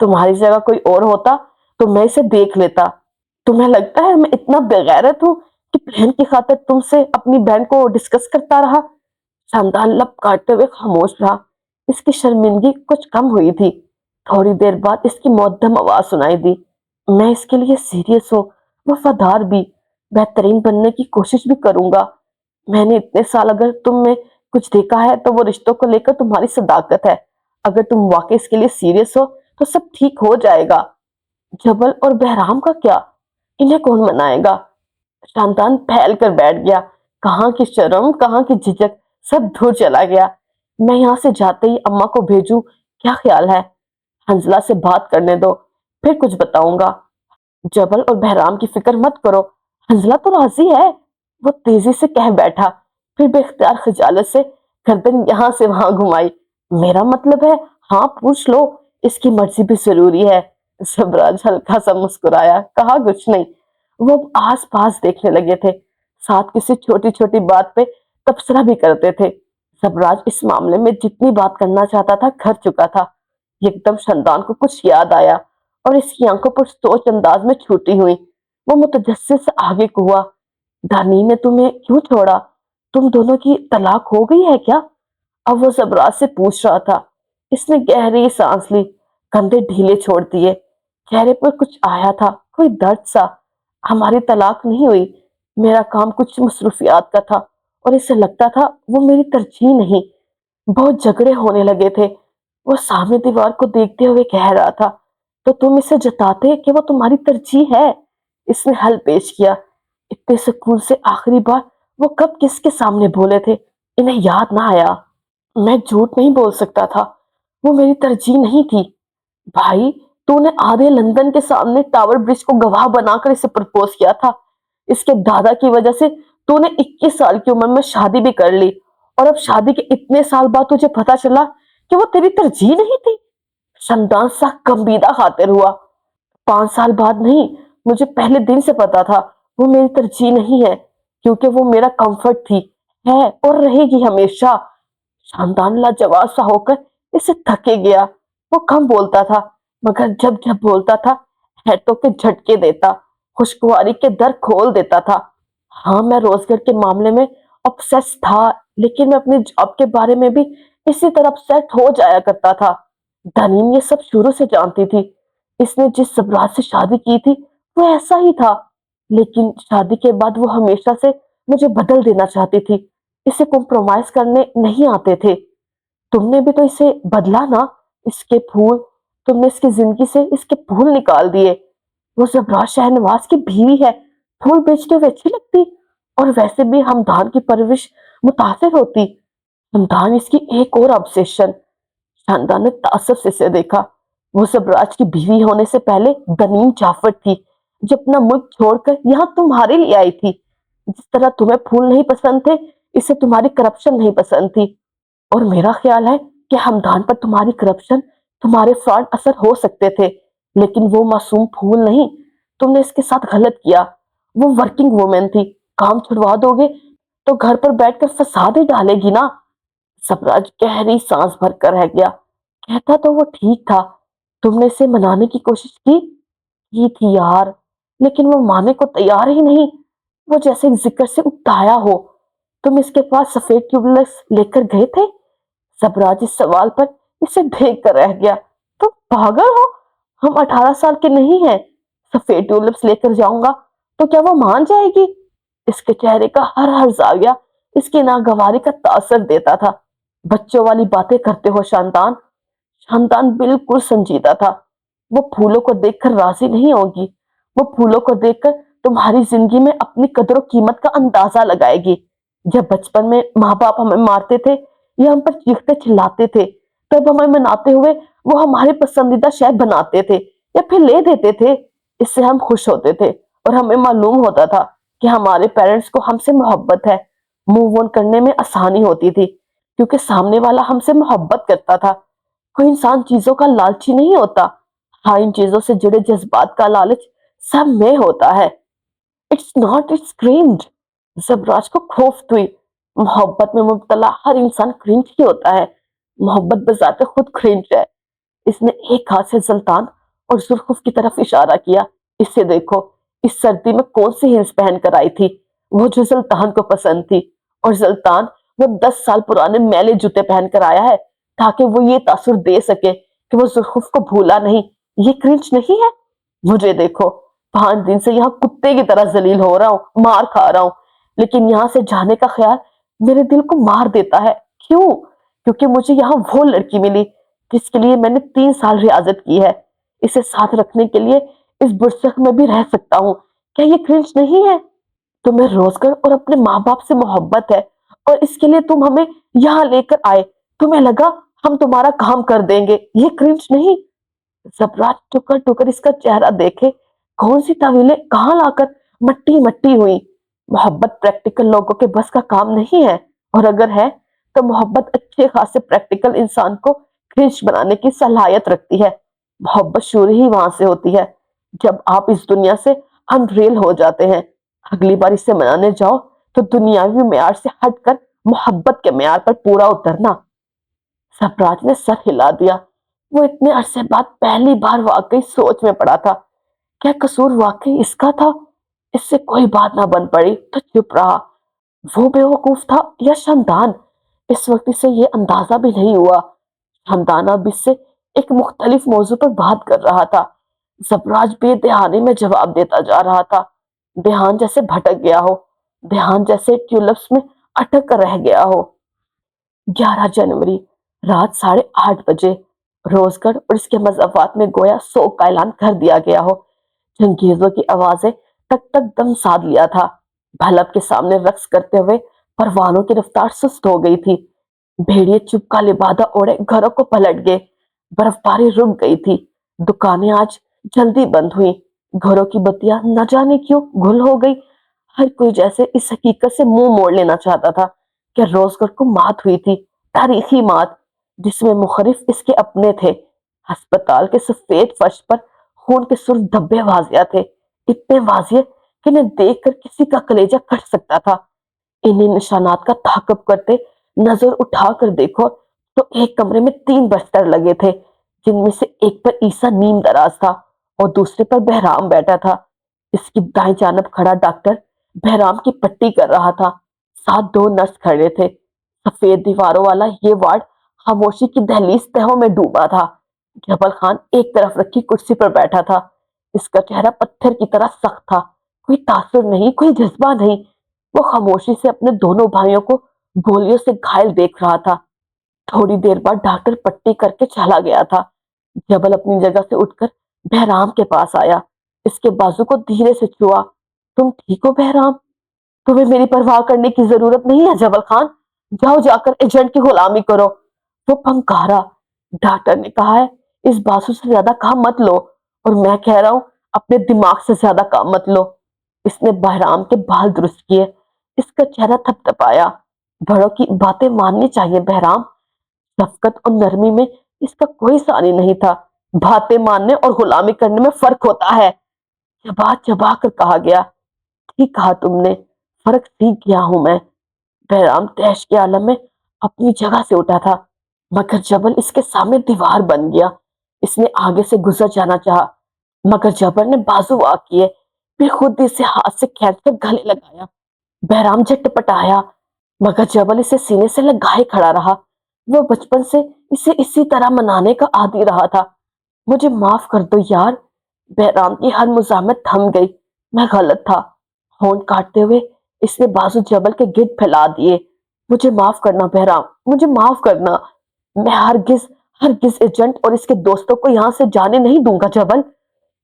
تمہاری جگہ کوئی اور ہوتا تو میں اسے دیکھ لیتا۔ تمہیں لگتا ہے میں اتنا بےغیرت ہوں کہ بہن کی خاطر تم سے اپنی بہن کو ڈسکس کرتا رہا؟ شاندان لب کاٹتے ہوئے خاموش رہا۔ اس کی شرمندگی کچھ کم ہوئی تھی۔ تھوڑی دیر بعد اس کی مدھم آواز سنائی دی، میں اس کے لیے سیریس ہوں، وفادار بھی، بہترین بننے کی کوشش بھی کروں گا۔ میں نے اتنے سال اگر تم میں کچھ دیکھا ہے تو وہ رشتوں کو لے کر تمہاری صداقت ہے۔ اگر تم واقعی اس کے لیے سیریس ہو تو سب ٹھیک ہو جائے گا۔ جبل اور بہرام کا کیا؟ انہیں کون منائے گا؟ شاندان پھیل کر بیٹھ گیا۔ کہاں کی شرم، کہاں کی جھجک، سب دور چلا گیا۔ میں یہاں سے جاتے ہی اماں کو بھیجوں، کیا خیال ہے؟ حنزلہ سے بات کرنے دو، پھر کچھ بتاؤں گا۔ جبل اور بہرام کی فکر مت کرو، حنزلہ تو راضی ہے، وہ تیزی سے کہہ بیٹھا، پھر بے اختیار خجالت سے گردن یہاں سے وہاں گھمائی۔ میرا مطلب ہے ہاں پوچھ لو، اس کی مرضی بھی ضروری ہے۔ سبراج ہلکا سا مسکرایا، کہا کچھ نہیں۔ وہ آس پاس دیکھنے لگے تھے، ساتھ کسی چھوٹی چھوٹی بات پہ تبصرہ بھی کرتے تھے۔ سبراج اس معاملے میں جتنی بات کرنا چاہتا تھا کر چکا تھا۔ ایک دم شاندان کو کچھ یاد آیا اور اس کی آنکھوں پر سوچ انداز میں چھوٹی ہوئی۔ وہ متجسس سے آگے کو ہوا، دانی نے تمہیں کیوں چھوڑا؟ تم دونوں کی طلاق ہو گئی ہے کیا؟ اب وہ سبراج سے پوچھ رہا تھا۔ اس نے گہری سانس لی، کندھے ڈھیلے چھوڑ دیے، چہرے پر کچھ آیا تھا، کوئی درد سا۔ ہماری طلاق نہیں ہوئی، میرا کام کچھ مصروفیات کا تھا اور اسے لگتا تھا وہ میری ترجیح نہیں۔ بہت جھگڑے ہونے لگے تھے۔ وہ سامنے دیوار کو دیکھتے ہوئے کہہ رہا تھا، تو تم اسے جتاتے کہ وہ تمہاری ترجیح ہے؟ اس نے حل پیش کیا۔ اتنے سکون سے آخری بار وہ کب کس کے سامنے بولے تھے، انہیں یاد نہ آیا۔ میں جھوٹ نہیں بول سکتا تھا، وہ میری ترجیح نہیں تھی۔ بھائی، تو نے آدھے لندن کے سامنے ٹاور برج کو گواہ بنا کر اسے پرپوز کیا تھا۔ اس کے دادا کی وجہ سے تو نے 21 سال کی عمر میں شادی بھی کر لی، اور اب شادی کے اتنے سال بعد تجھے پتا چلا کہ وہ تیری ترجیح نہیں تھی۔ شمدان سخت غمگینہ خاطر ہوا۔ 5 سال بعد نہیں، مجھے پہلے دن سے پتا تھا وہ میری ترجیح نہیں ہے، کیونکہ وہ میرا کمفرٹ تھی، ہے اور رہے گی ہمیشہ۔ شاندان لاجواب سا ہو کر اسے تھکے گیا۔ وہ کم بولتا تھا، مگر جب جب بولتا تھا ہیٹوں کے جھٹکے دیتا، خوشگواری کے در کھول دیتا تھا۔ ہاں، میں روزگار کے معاملے میں obsessed تھا، لیکن میں اپنی جاب کے بارے میں بھی اسی طرح obsessed ہو جایا کرتا تھا۔ دنیم یہ سب شروع سے جانتی تھی۔ اس نے جس سبراج سے شادی کی تھی وہ ایسا ہی تھا، لیکن شادی کے بعد وہ ہمیشہ سے مجھے بدل دینا چاہتی تھی، اسے کمپرومائز کرنے نہیں آتے تھے۔ تم نے بھی تو اسے بدلا نا، اس کے پھول، تم نے اس کی زندگی سے اس کے پھول نکال دیے۔ وہ سبراج شہنواز کی بیوی ہے، پھول بیچتے ہوئے اچھی لگتی، اور ویسے بھی ہمدان کی پرورش متاثر ہوتی۔ ہمدان اس کی ایک اور obsession۔ شاندان نے تعصب سے اسے دیکھا۔ وہ سبراج کی بیوی ہونے سے پہلے دنیم جعفر تھی، جو اپنا ملک چھوڑ کر یہاں تمہارے لیے آئی تھی۔ جس طرح تمہیں پھول نہیں پسند تھے، اسے تمہاری کرپشن نہیں پسند تھی، اور میرا خیال ہے کہ ہمدان پر تمہاری کرپشن، تمہارے فراڈ اثر ہو سکتے تھے، لیکن وہ معصوم پھول نہیں۔ تم نے اس کے ساتھ غلط کیا۔ وہ ورکنگ وومن تھی، کام چھڑوا دو گے تو گھر پر بیٹھ کر فساد ہی ڈالے گی نا۔ سبراج گہری سانس بھر کر رہ گیا، کہتا تو وہ ٹھیک تھا، تم نے اسے منانے کی کوشش کی تھی یار، لیکن وہ ماننے کو تیار ہی نہیں، وہ جیسے ذکر سے اکتایا ہو۔ تم اس کے پاس سفید ٹیوبلس لے کر گئے تھے؟ سبراج اس سوال پر اسے دیکھ کر رہ گیا۔ تم پاگل ہو، ہم 18 سال کے نہیں ہیں، سفید ٹیوبلس لے کر جاؤں گا تو کیا وہ مان جائے گی؟ اس کے چہرے کا ہر زاویہ اس کی ناگواری کا تاثر دیتا تھا۔ بچوں والی باتیں کرتے ہو شاندان۔ شاندان بالکل سنجیدہ تھا۔ وہ پھولوں کو دیکھ کر راضی نہیں ہوگی، وہ پھولوں کو دیکھ کر تمہاری زندگی میں اپنی قدر و قیمت کا اندازہ لگائے گی۔ جب بچپن میں ماں باپ ہمیں مارتے تھے یا ہم پر چیختے چلاتے تھے، تب ہمیں مناتے ہوئے وہ ہمارے پسندیدہ شے بناتے تھے یا پھر لے دیتے تھے۔ اس سے ہم خوش ہوتے تھے اور ہمیں معلوم ہوتا تھا کہ ہمارے پیرنٹس کو ہم سے محبت ہے۔ موو آن کرنے میں آسانی ہوتی تھی کیونکہ سامنے والا ہم سے محبت کرتا تھا۔ کوئی انسان چیزوں کا لالچی نہیں ہوتا، ہاں ان چیزوں سے جڑے جذبات کا لالچ سب میں ہوتا ہے۔ It's not it's cringe. زبراج کو خوف ہوئی۔ محبت میں مبتلا ہر انسان کرنج ہی ہوتا ہے، محبت بذات خود کرنج ہے۔ اس نے ایک ہاتھ سے سلطان اور زلخف کی طرف اشارہ کیا. اسے دیکھو، اس سردی میں کون سی ہلس پہن کر آئی تھی، وہ جو سلطان کو پسند تھی. اور سلطان وہ 10 سال پرانے میلے جوتے پہن کر آیا ہے تاکہ وہ یہ تاثر دے سکے کہ وہ زلخف کو بھولا نہیں. یہ کرنچ نہیں ہے؟ مجھے دیکھو، 5 دن سے یہاں کتے کی طرح ذلیل ہو رہا ہوں، مار کھا رہا ہوں، لیکن یہاں سے جانے کا خیال میرے دل کو مار دیتا ہے. کیوں؟ کیونکہ مجھے یہاں وہ لڑکی ملی جس کے لیے میں نے 3 سال ریاضت کی ہے. اسے ساتھ رکھنے کے لیے اس برسخ میں بھی رہ سکتا ہوں. کیا یہ کرنچ نہیں ہے؟ تمہیں روزگار اور اپنے ماں باپ سے محبت ہے اور اس کے لیے تم ہمیں یہاں لے کر آئے. تمہیں لگا ہم تمہارا کام کر دیں گے. یہ کرنچ نہیں؟ زبراج ٹکر ٹکر اس کا چہرہ دیکھے. کون سی طویلیں کہاں لا کر مٹی مٹی ہوئی. محبت پریکٹیکل لوگوں کے بس کا کام نہیں ہے، اور اگر ہے تو محبت اچھے خاصے پریکٹیکل انسان کو کرنچ بنانے کی صلاحیت رکھتی ہے. محبت شروع ہی وہاں سے ہوتی ہے جب آپ اس دنیا سے انریل ہو جاتے ہیں. اگلی بار اسے منانے جاؤ تو دنیاوی معیار سے ہٹ کر محبت کے معیار پر پورا اترنا. سبراج نے سر ہلا دیا. وہ اتنے عرصے بعد پہلی بار واقعی سوچ میں پڑا تھا. کیا قصور واقعی اس کا تھا؟ اس سے کوئی بات نہ بن پڑی تو چپ رہا. وہ بے وقوف تھا یا شمدان؟ اس وقت اسے یہ اندازہ بھی نہیں ہوا. شمدان اب اس سے ایک مختلف موضوع پر بات کر رہا تھا. زبراج بے دہانی میں جواب دیتا جا رہا تھا. دھیان جیسے بھٹک گیا ہو، دھیان جیسے ٹیولپس میں اٹک کر رہ گیا ہو. 11 جنوری، رات 8:30 بجے. روزگڑھ اور اس کے مضافات میں گویا سوگ کا اعلان کر دیا گیا ہو. چنگیزوں کی آوازیں تک تک دم ساد لیا تھا. بھلب کے سامنے رقص کرتے ہوئے پروانوں کی رفتار سست ہو گئی تھی. بھیڑیے چپ کا لبادہ اوڑے گھروں کو پلٹ گئے. برف باری رک گئی تھی. دکانیں آج جلدی بند ہوئی. گھروں کی بتیاں نہ جانے کیوں گل ہو گئی. ہر کوئی جیسے اس حقیقت سے منہ موڑ لینا چاہتا تھا کہ روزگار کو مات ہوئی تھی، تاریخی مات، جس میں مخرف اس کے اپنے تھے. ہسپتال کے سفید فرش پر خون کے سرخ دھبے واضح تھے، اتنے واضح کہ انہیں دیکھ کر کسی کا کلیجہ کٹ سکتا تھا. انہیں نشانات کا تعاقب کرتے نظر اٹھا کر دیکھو تو ایک کمرے میں 3 بستر لگے تھے، جن میں سے ایک پر عیسیٰ نیم دراز تھا اور دوسرے پر بہرام بیٹھا تھا. اس کی دائیں جانب کھڑا ڈاکٹر بہرام کی پٹی کر رہا تھا. ساتھ 2 نرس کھڑے تھے. سفید دیواروں والا یہ وارڈ خاموشی کی دہلیز تہوں میں ڈوبا تھا. جبل خان ایک طرف رکھی کرسی پر بیٹھا تھا. اس کا چہرہ پتھر کی طرح سخت تھا. کوئی تاثر نہیں، کوئی جذبہ نہیں. وہ خاموشی سے اپنے دونوں بھائیوں کو گولیوں سے گھائل دیکھ رہا تھا. تھوڑی دیر بعد ڈاکٹر پٹی کر کے چلا گیا تھا. جبل اپنی جگہ سے اٹھ کر بہرام کے پاس آیا. اس کے بازو کو دھیرے سے چھوا. تم ٹھیک ہو بہرام؟ تمہیں میری پرواہ کرنے کی ضرورت نہیں ہے جبل خان. جاؤ جا کر ایجنٹ کی غلامی کرو. وہ پھنکارا. ڈاکٹر نے کہا ہے اس بازو سے زیادہ کام مت لو، اور میں کہہ رہا ہوں اپنے دماغ سے زیادہ کام مت لو. اس نے بہرام کے بال درست کیے. اس کا چہرہ تھپ تھپایا. بڑوں کی باتیں ماننی چاہیے بہرام. شفقت اور نرمی میں اس کا کوئی ثانی نہیں تھا. باتیں ماننے اور غلامی کرنے میں فرق ہوتا ہے. چبا چبا کر کہا گیا. ٹھیک کہا تم نے، فرق سیکھ گیا ہوں میں. بہرام تیش کے عالم میں اپنی جگہ سے اٹھا تھا، مگر جبل اس کے سامنے دیوار بن گیا. اس نے آگے سے گزر جانا چاہا، مگر جبل نے بازو آ کیے، پھر خود اسے ہاتھ سے کھینچ کر گلے لگایا. بہرام جھٹ پٹایا، مگر جبل اسے سینے سے لگائے کھڑا رہا. وہ بچپن سے اسے اسی طرح منانے کا عادی رہا تھا. مجھے معاف کر دو یار. بہرام کی ہر مزاحمت تھم گئی. میں غلط تھا. ہونٹ کاٹتے ہوئے اس نے بازو جبل کے گرد پھیلا دیے. مجھے معاف کرنا بہرام، مجھے معاف کرنا. میں ہرگز ہرگز ایجنٹ اور اس کے دوستوں کو یہاں سے جانے نہیں دوں گا جبل.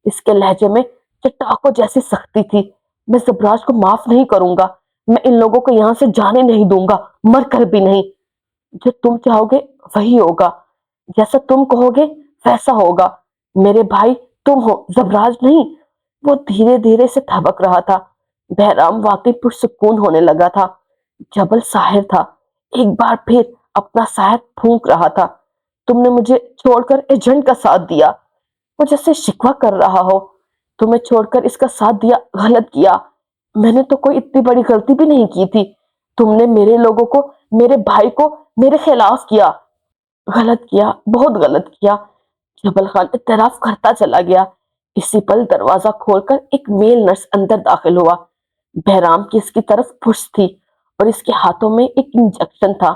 اس کے لہجے میں چٹاکوں جیسی سختی تھی. میں زبراج کو معاف نہیں کروں گا. میں ان لوگوں کو یہاں سے جانے نہیں دوں گا، مر کر بھی نہیں. جو تم چاہو گے وہی ہوگا. جیسا تم کہو گے ویسا ہوگا. میرے بھائی تم ہو، زبراج نہیں. وہ دھیرے دھیرے سے تھبک رہا تھا. بہرام واقعی پرسکون ہونے لگا تھا. جبل ساحر تھا، ایک بار پھر اپنا سحر پھونک رہا تھا. تم نے مجھے چھوڑ کر ایجنٹ کا ساتھ دیا. وہ جیسے شکوہ کر رہا ہو. تمہیں چھوڑ کر اس کا ساتھ دیا، غلط کیا. میں نے تو کوئی اتنی بڑی غلطی بھی نہیں کی تھی. تم نے میرے لوگوں کو، میرے بھائی کو میرے خلاف کیا. غلط کیا، بہت غلط کیا. جبل خان اعتراف کرتا چلا گیا۔ اسی پل دروازہ کھول کر ایک میل نرس اندر داخل ہوا۔ بہرام کی اس کی طرف پشت تھی اور اس کے ہاتھوں میں ایک انجیکشن تھا۔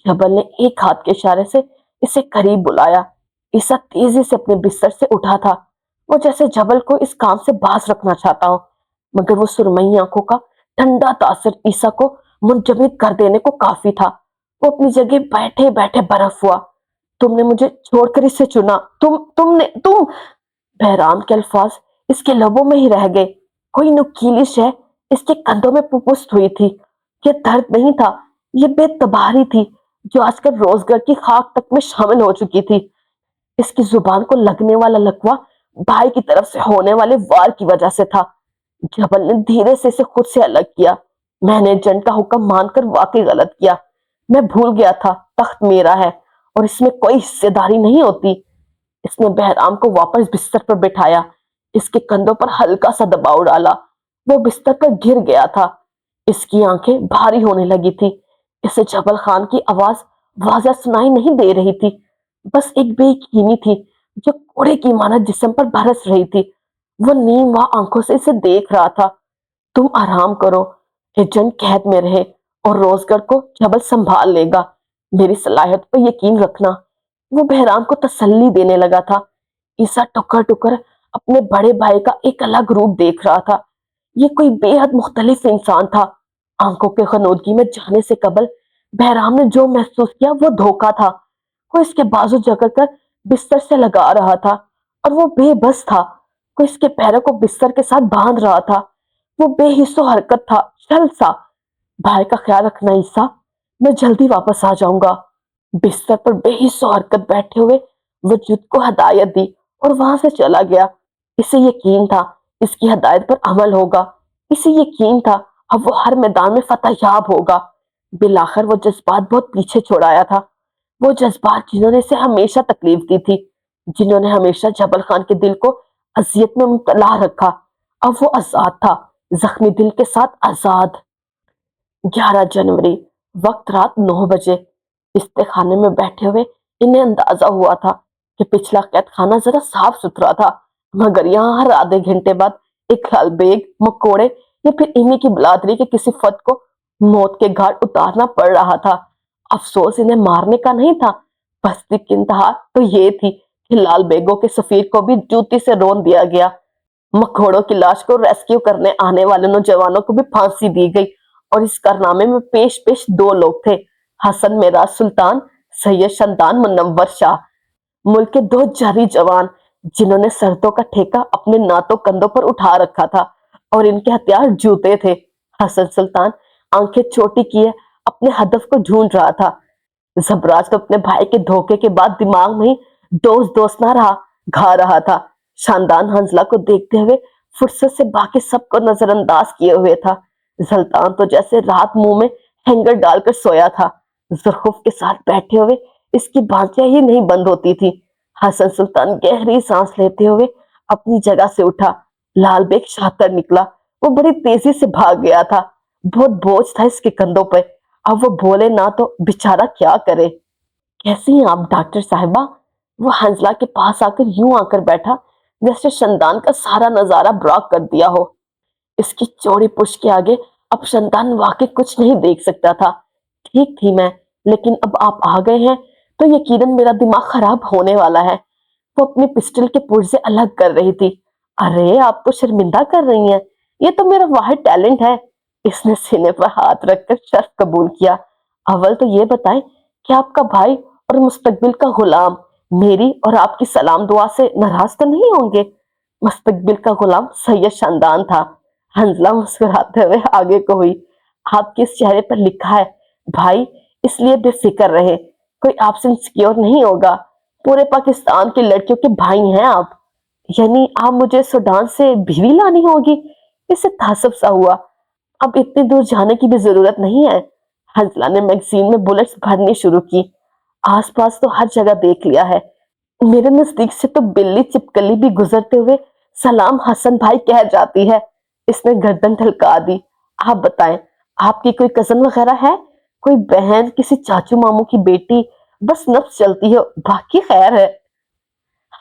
جبل نے ایک ہاتھ کے اشارے سے اسے قریب بلایا۔ عیسیٰ تیزی سے اپنے بستر سے اٹھا تھا، وہ جیسے جبل کو اس کام سے باز رکھنا چاہتا ہو، مگر وہ سرمئی آنکھوں کا ٹھنڈا تاثر عیسیٰ کو منجمد کر دینے کو کافی تھا۔ وہ اپنی جگہ بیٹھے بیٹھے برف ہوا۔ تم نے مجھے چھوڑ کر اسے چنا، تم بہرام کے الفاظ اس کے لبوں میں ہی رہ گئے۔ کوئی نکیلی شے اس کے کندھوں میں پپست ہوئی تھی۔ یہ درد نہیں تھا، یہ بے تباری تھی جو آج کل روزگار کی خاک تک میں شامل ہو چکی تھی۔ اس کی زبان کو لگنے والا لقوہ بھائی کی طرف سے ہونے والے وار کی وجہ سے تھا۔ جبل نے دھیرے سے اسے خود سے الگ کیا۔ میں نے جن کا حکم مان کر واقعی غلط کیا۔ میں بھول گیا تھا تخت میرا ہے اور اس میں کوئی حصے داری نہیں ہوتی۔ اس نے بہرام کو واپس بستر پر بٹھایا، اس کے کندھوں پر ہلکا سا دباؤ ڈالا۔ وہ بستر پر گر گیا تھا، اس کی آنکھیں بھاری ہونے لگی تھی۔ اسے جبل خان کی آواز واضح سنائی نہیں دے رہی تھی، بس ایک بے یقینی تھی جو کوڑے کی مانند جسم پر برس رہی تھی۔ وہ نیم آنکھوں سے اسے دیکھ رہا تھا۔ تم آرام کرو، ایجنٹ قید میں رہے اور روزگار کو جبل سنبھال لے گا۔ میری صلاحیت پر یقین رکھنا۔ وہ بہرام کو تسلی دینے لگا تھا۔ عیسیٰ ٹکر ٹکر اپنے بڑے بھائی کا ایک الگ روپ دیکھ رہا تھا۔ یہ کوئی بے حد مختلف انسان تھا۔ آنکھوں کے خنودگی میں جانے سے قبل بہرام نے جو محسوس کیا وہ دھوکا تھا۔ کوئی اس کے بازو جکڑ کر بستر سے لگا رہا تھا اور وہ بے بس تھا۔ کوئی اس کے پیروں کو بستر کے ساتھ باندھ رہا تھا۔ وہ بے حس و حرکت تھا، شل سا۔ بھائی کا خیال رکھنا عیسیٰ، میں جلدی واپس آ جاؤں گا۔ بستر پر بے حس و حرکت بیٹھے ہوئے وجود کو ہدایت دی اور وہاں سے چلا گیا۔ اسے یقین تھا اس کی ہدایت پر عمل ہوگا۔ اسے یقین تھا اب وہ ہر میدان میں فتح یاب ہوگا۔ بالآخر وہ جذبات بہت پیچھے چھوڑایا تھا، وہ جذبات جنہوں نے اسے ہمیشہ تکلیف دی تھی، جنہوں نے ہمیشہ جبل خان کے دل کو اذیت میں مبتلا رکھا۔ اب وہ آزاد تھا، زخمی دل کے ساتھ آزاد۔ 11 جنوری، وقت رات 9 بجے۔ استخانے میں بیٹھے ہوئے انہیں اندازہ ہوا تھا کہ پچھلا قید خانہ ذرا صاف ستھرا تھا، مگر یہاں ہر آدھے گھنٹے بعد ایک لال بیگ، مکوڑے یا پھر انہی کی بلادری کے کسی فرد کو موت کے گھاٹ اتارنا پڑ رہا تھا۔ افسوس انہیں مارنے کا نہیں تھا، پستی کی انتہا تو یہ تھی کہ لال بیگوں کے سفیر کو بھی جوتی سے رون دیا گیا۔ مکوڑوں کی لاش کو ریسکیو کرنے آنے والے نوجوانوں کو بھی پھانسی دی گئی اور اس کارنامے میں پیش 2 لوگ تھے، حسن میراث سلطان، سید شمدان منور شاہ۔ ملک کے 2 جری جوان جنہوں نے سرحدوں کا ٹھیکہ اپنے ناتوں کندھوں پر اٹھا رکھا تھا اور ان کے ہتھیار جوتے تھے۔ حسن سلطان آنکھیں چھوٹی کیے اپنے ہدف کو ڈھونڈ رہا تھا۔ زبراج تو اپنے بھائی کے دھوکے کے بعد دماغ میں ہی دوست نہ رہا، گھا رہا تھا۔ شاندان حنزلہ کو دیکھتے ہوئے فرصت سے باقی سب کو نظر انداز کیے ہوئے تھا۔ سلطان تو جیسے رات منہ میں ہینگر ڈال کر سویا تھا، زخوف کے ساتھ بیٹھے ہوئے اس کی بانچیں ہی نہیں بند ہوتی تھی۔ حسن سلطان گہری سانس لیتے ہوئے اپنی جگہ سے اٹھا۔ لال بیگ شاہ نکلا، وہ بڑی تیزی سے بھاگ گیا تھا، بہت بوجھ تھا اس کے کندھوں پہ۔ اب وہ بولے نہ تو بیچارہ کیا کرے۔ کیسی ہیں آپ ڈاکٹر صاحبہ؟ وہ حنزلہ کے پاس یوں آ کر بیٹھا جیسے شمدان کا سارا نظارہ براق کر دیا ہو۔ اس کی چوڑی پشت کے آگے اب شمدان واقعی کچھ نہیں دیکھ سکتا تھا۔ ٹھیک تھی میں، لیکن اب آپ آ گئے ہیں تو یقیناً میرا دماغ خراب ہونے والا ہے۔ وہ اپنی پسٹل کے پرزے الگ کر رہی تھی۔ ارے آپ تو شرمندہ کر رہی ہیں، یہ تو میرا واحد ٹیلنٹ ہے۔ اس نے سینے پر ہاتھ رکھ کر شرف قبول کیا۔ اول تو یہ بتائیں کہ آپ کا بھائی اور مستقبل کا غلام میری اور آپ کی سلام دعا سے ناراض تو نہیں ہوں گے؟ مستقبل کا غلام سید شاندان تھا۔ حنزلہ مسکراتے ہوئے آگے کو ہوئی۔ آپ کے اس چہرے پر لکھا ہے بھائی، اس لیے بے فکر رہے، کوئی آپ سے انسیکیور نہیں ہوگا۔ پورے پاکستان کی لڑکیوں کے بھائی ہیں آپ۔ یعنی آپ مجھے سوڈان سے بیوی لانی ہوگی؟ اسے تعصب سا ہوا۔ اب اتنی دور جانے کی بھی ضرورت نہیں ہے۔ حنزلہ نے میگزین میں بلٹس بھرنی شروع کی۔ آس پاس تو ہر جگہ دیکھ لیا ہے، میرے نزدیک سے تو بلی چپکلی بھی گزرتے ہوئے سلام حسن بھائی کہہ جاتی ہے۔ اس نے گردن ڈھلکا دی۔ آپ بتائیں، آپ کی کوئی کزن وغیرہ ہے؟ کوئی بہن، کسی چاچو ماموں کی بیٹی؟ بس نفس چلتی ہے، باقی خیر ہے۔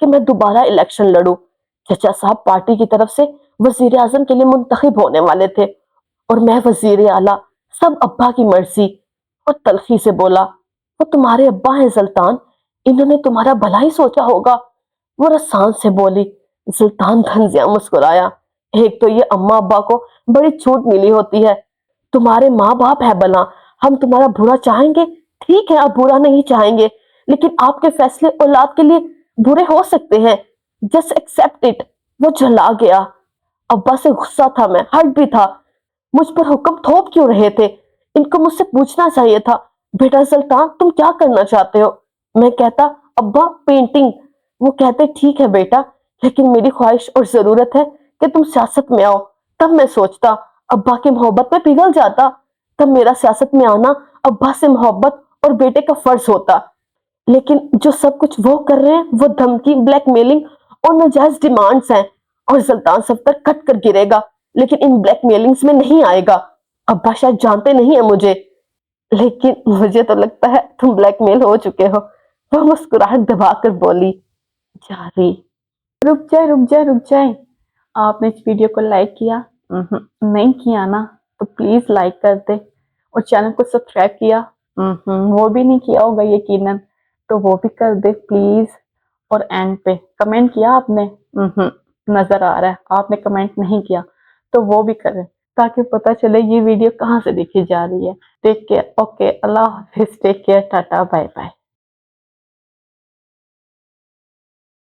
کہ میں دوبارہ الیکشن لڑوں۔ چچا صاحب پارٹی کی طرف سے وزیر اعظم کے لیے منتخب ہونے والے تھے اور میں وزیر اعلیٰ، سب ابا کی مرضی۔ اور تلخی سے بولا، وہ تمہارے ابا ہیں سلطان، انہوں نے تمہارا بھلا ہی سوچا ہوگا۔ وہ رسان سے بولی۔ سلطان دھنزیا مسکرایا، ایک تو یہ اماں ابا کو بڑی چھوٹ ملی ہوتی ہے، تمہارے ماں باپ ہے بنا، ہم تمہارا برا چاہیں گے؟ ٹھیک ہے آپ برا نہیں چاہیں گے، لیکن آپ کے فیصلے اولاد کے لیے برے ہو سکتے ہیں، جسٹ ایکسپٹ اٹ۔ وہ جھلا گیا۔ ابا سے غصہ تھا، میں ہرٹ بھی تھا، مجھ پر حکم تھوپ کیوں رہے تھے؟ ان کو مجھ سے پوچھنا چاہیے تھا، بیٹا سلطان تم کیا کرنا چاہتے ہو؟ میں کہتا ابا پینٹنگ۔ وہ کہتے ٹھیک ہے بیٹا، لیکن میری خواہش اور ضرورت ہے کہ تم سیاست میں آؤ۔ تب میں سوچتا ابا کی محبت میں پگھل جاتا، تب میرا سیاست میں آنا ابا سے محبت اور بیٹے کا فرض ہوتا۔ لیکن جو سب کچھ وہ کر رہے ہیں وہ دھمکی، بلیک میلنگ اور ناجائز ڈیمانڈز ہیں، اور سلطان سفتر کٹ کر گرے گا لیکن ان بلیک میلنگز میں نہیں آئے گا۔ ابا شاید جانتے نہیں ہیں مجھے، لیکن مجھے تو لگتا ہے تم بلیک میل ہو چکے ہو۔ وہ مسکراہٹ دبا کر بولی۔ جاری رک جائے، آپ نے اس ویڈیو کو لائک کیا؟ نہیں کیا نا تو پلیز لائک کر دے، اور چینل کو سبسکرائب کیا؟ وہ بھی نہیں کیا ہوگا یقیناً، تو وہ بھی کر دے پلیز۔ اور اینڈ پہ کمنٹ کیا آپ نے؟ نظر آ رہا ہے آپ نے کمنٹ نہیں کیا، تو وہ بھی کریں تاکہ پتہ چلے یہ ویڈیو کہاں سے دیکھی جا رہی ہے۔ ٹیک کیئر، اوکے، اللہ حافظ، take care, ta-ta, bye bye.